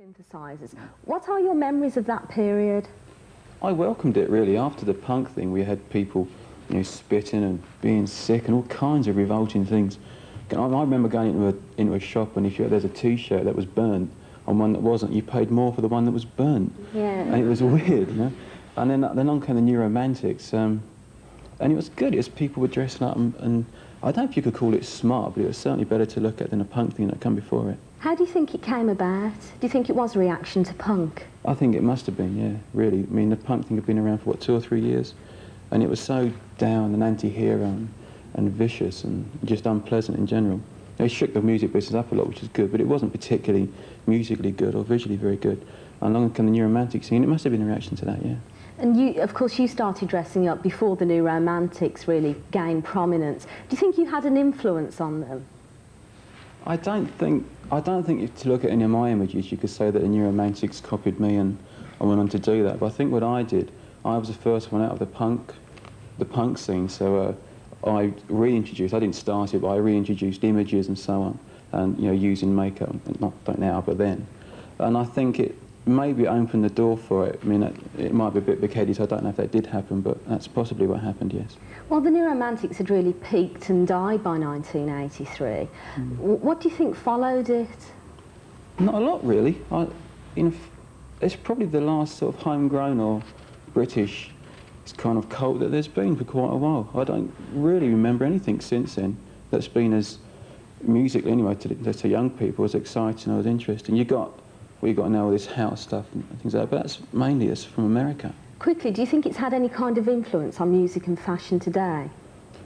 Synthesizers. What are your memories of that period? I welcomed it really. After the punk thing, we had people, spitting and being sick and all kinds of revolting things. I remember going into a shop, and if there's a T-shirt that was burnt and one that wasn't, you paid more for the one that was burnt. Yeah. And it was weird, And then on came the New Romantics, and it was good. It was people were dressing up, and I don't know if you could call it smart, but it was certainly better to look at than a punk thing that come before it. How do you think it came about? Do you think it was a reaction to punk? I think it must have been, yeah, really. I mean, the punk thing had been around for, 2 or 3 years? And it was so down and anti-hero and vicious and just unpleasant in general. They shook the music business up a lot, which is good, but it wasn't particularly musically good or visually very good. And along came the New Romantic scene. It must have been a reaction to that, yeah. And you, of course, you started dressing up before the New Romantics really gained prominence. Do you think you had an influence on them? I don't think if to look at any of my images you could say that the New Romantics copied me and I went on to do that. But I think what I did, I was the first one out of the punk scene, so I reintroduced, I didn't start it, but I reintroduced images and so on, and using makeup, not now, but then. And I think it maybe opened the door for it. I mean, it might be a bit big-headed, so I don't know if that did happen, but that's possibly what happened, yes. Well, the New Romantics had really peaked and died by 1983. What do you think followed it? Not a lot, really. It's probably the last sort of homegrown or British kind of cult that there's been for quite a while. I don't really remember anything since then that's been as, musically anyway, to young people, as exciting or as interesting. You got now all this house stuff and things like that, but that's mainly from America. Quickly, do you think it's had any kind of influence on music and fashion today?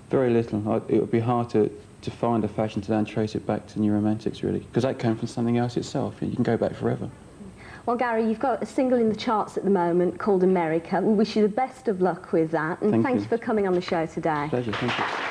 Very little. It would be hard to find a fashion today and trace it back to New Romantics, really, because that came from something else itself. You can go back forever. Well, Gary, you've got a single in the charts at the moment called America. We wish you the best of luck with that, and thank you for coming on the show today. Pleasure, thank you.